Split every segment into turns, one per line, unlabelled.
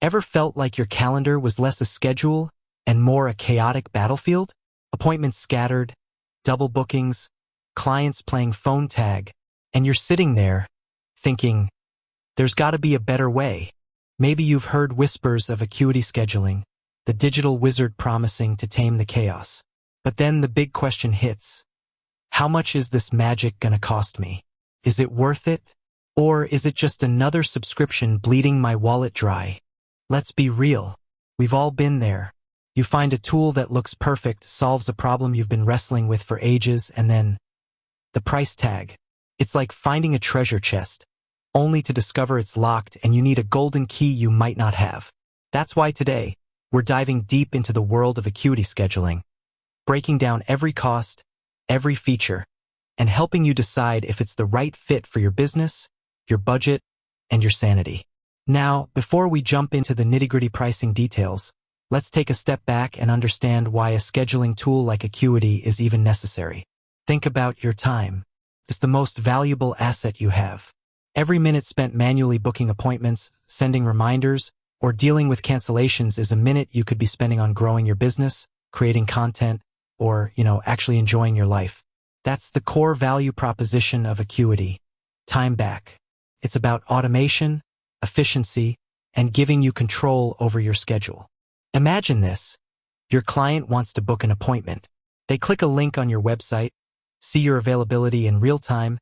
Ever felt like your calendar was less a schedule and more a chaotic battlefield? Appointments scattered, double bookings, clients playing phone tag, and you're sitting there thinking, there's got to be a better way. Maybe you've heard whispers of Acuity scheduling, the digital wizard promising to tame the chaos. But then the big question hits. How much is this magic gonna cost me? Is it worth it? Or is it just another subscription bleeding my wallet dry? Let's be real. We've all been there. You find a tool that looks perfect, solves a problem you've been wrestling with for ages, and then the price tag. It's like finding a treasure chest, only to discover it's locked and you need a golden key you might not have. That's why today, we're diving deep into the world of Acuity scheduling, breaking down every cost, every feature, and helping you decide if it's the right fit for your business, your budget, and your sanity. Now, before we jump into the nitty-gritty pricing details, let's take a step back and understand why a scheduling tool like Acuity is even necessary. Think about your time. It's the most valuable asset you have. Every minute spent manually booking appointments, sending reminders, or dealing with cancellations is a minute you could be spending on growing your business, creating content, or, actually enjoying your life. That's the core value proposition of Acuity. Time back. It's about automation, efficiency, and giving you control over your schedule. Imagine this. Your client wants to book an appointment. They click a link on your website, see your availability in real time,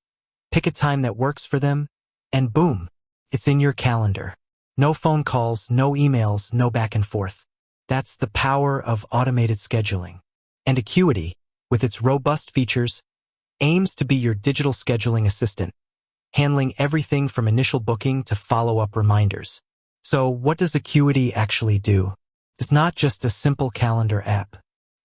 pick a time that works for them, and boom, it's in your calendar. No phone calls, no emails, no back and forth. That's the power of automated scheduling. And Acuity, with its robust features, aims to be your digital scheduling assistant, handling everything from initial booking to follow-up reminders. So what does Acuity actually do? It's not just a simple calendar app.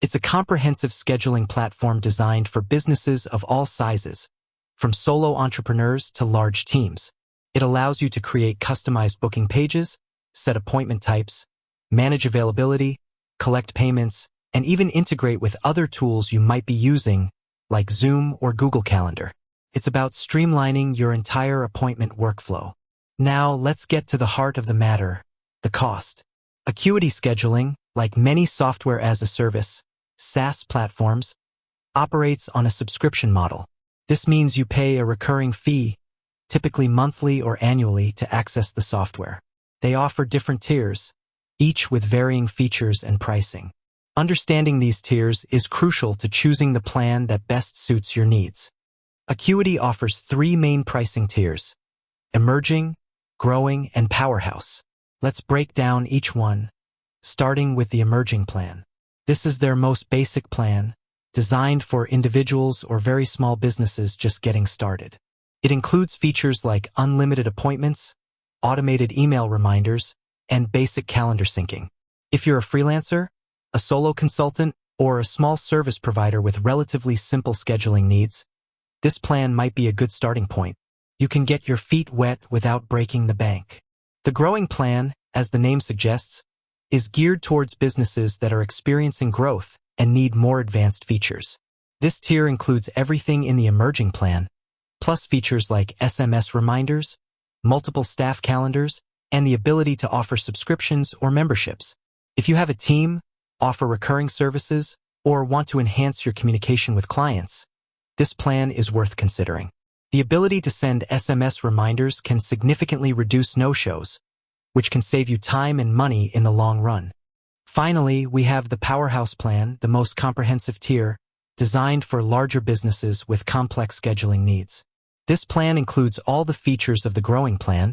It's a comprehensive scheduling platform designed for businesses of all sizes, from solo entrepreneurs to large teams. It allows you to create customized booking pages, set appointment types, manage availability, collect payments, and even integrate with other tools you might be using, like Zoom or Google Calendar. It's about streamlining your entire appointment workflow. Now, let's get to the heart of the matter, the cost. Acuity scheduling, like many software-as-a-service, SaaS platforms, operates on a subscription model. This means you pay a recurring fee, typically monthly or annually, to access the software. They offer different tiers, each with varying features and pricing. Understanding these tiers is crucial to choosing the plan that best suits your needs. Acuity offers 3 main pricing tiers: Emerging, Growing, and Powerhouse. Let's break down each one, starting with the Emerging plan. This is their most basic plan, designed for individuals or very small businesses just getting started. It includes features like unlimited appointments, automated email reminders, and basic calendar syncing. If you're a freelancer, a solo consultant, or a small service provider with relatively simple scheduling needs, this plan might be a good starting point. You can get your feet wet without breaking the bank. The Growing plan, as the name suggests, is geared towards businesses that are experiencing growth and need more advanced features. This tier includes everything in the Emerging plan, plus features like SMS reminders, multiple staff calendars, and the ability to offer subscriptions or memberships. If you have a team, offer recurring services, or want to enhance your communication with clients, this plan is worth considering. The ability to send SMS reminders can significantly reduce no-shows, which can save you time and money in the long run. Finally, we have the Powerhouse plan, the most comprehensive tier, designed for larger businesses with complex scheduling needs. This plan includes all the features of the Growing plan,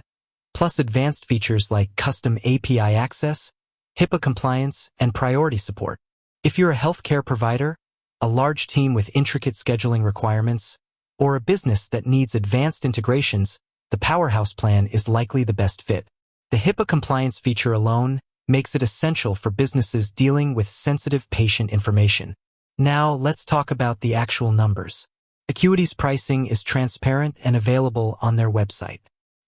plus advanced features like custom API access, HIPAA compliance, and priority support. If you're a healthcare provider, a large team with intricate scheduling requirements, or a business that needs advanced integrations, the Powerhouse plan is likely the best fit. The HIPAA compliance feature alone makes it essential for businesses dealing with sensitive patient information. Now, let's talk about the actual numbers. Acuity's pricing is transparent and available on their website.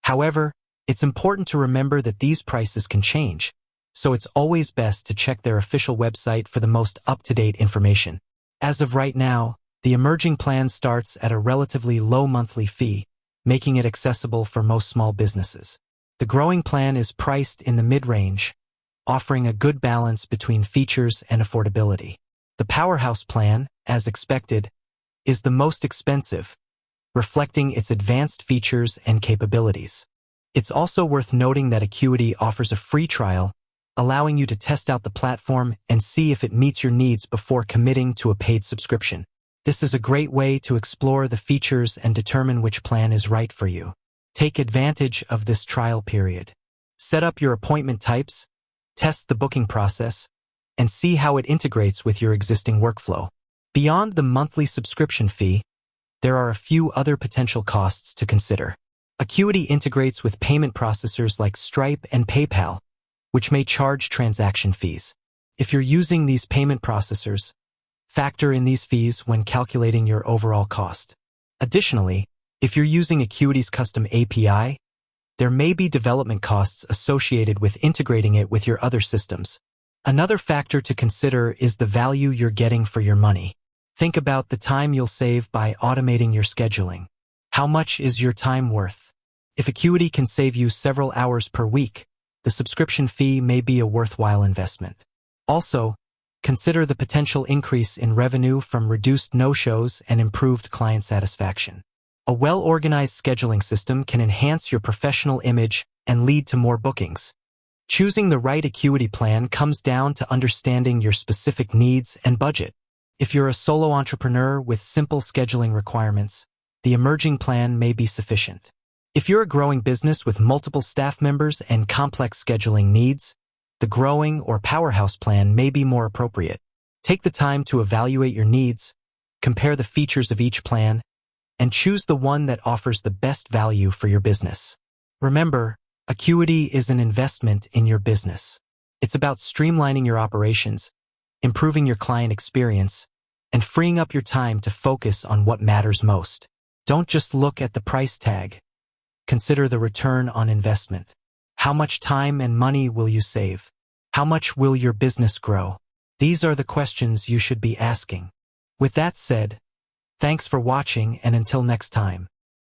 However, it's important to remember that these prices can change, so it's always best to check their official website for the most up-to-date information. As of right now, the Emerging plan starts at a relatively low monthly fee, making it accessible for most small businesses. The growing plan is priced in the mid-range, offering a good balance between features and affordability. The Powerhouse plan, as expected, is the most expensive, reflecting its advanced features and capabilities. It's also worth noting that Acuity offers a free trial, allowing you to test out the platform and see if it meets your needs before committing to a paid subscription. This is a great way to explore the features and determine which plan is right for you. Take advantage of this trial period. Set up your appointment types, test the booking process, and see how it integrates with your existing workflow. Beyond the monthly subscription fee, there are a few other potential costs to consider. Acuity integrates with payment processors like Stripe and PayPal, which may charge transaction fees. If you're using these payment processors, factor in these fees when calculating your overall cost. Additionally, if you're using Acuity's custom API, there may be development costs associated with integrating it with your other systems. Another factor to consider is the value you're getting for your money. Think about the time you'll save by automating your scheduling. How much is your time worth? If Acuity can save you several hours per week, the subscription fee may be a worthwhile investment. Also, consider the potential increase in revenue from reduced no-shows and improved client satisfaction. A well-organized scheduling system can enhance your professional image and lead to more bookings. Choosing the right Acuity plan comes down to understanding your specific needs and budget. If you're a solo entrepreneur with simple scheduling requirements, the emerging plan may be sufficient. If you're a growing business with multiple staff members and complex scheduling needs, the growing or Powerhouse plan may be more appropriate. Take the time to evaluate your needs, compare the features of each plan, and choose the one that offers the best value for your business. Remember, Acuity is an investment in your business. It's about streamlining your operations, improving your client experience, and freeing up your time to focus on what matters most. Don't just look at the price tag. Consider the return on investment. How much time and money will you save? How much will your business grow? These are the questions you should be asking. With that said, thanks for watching, and until next time.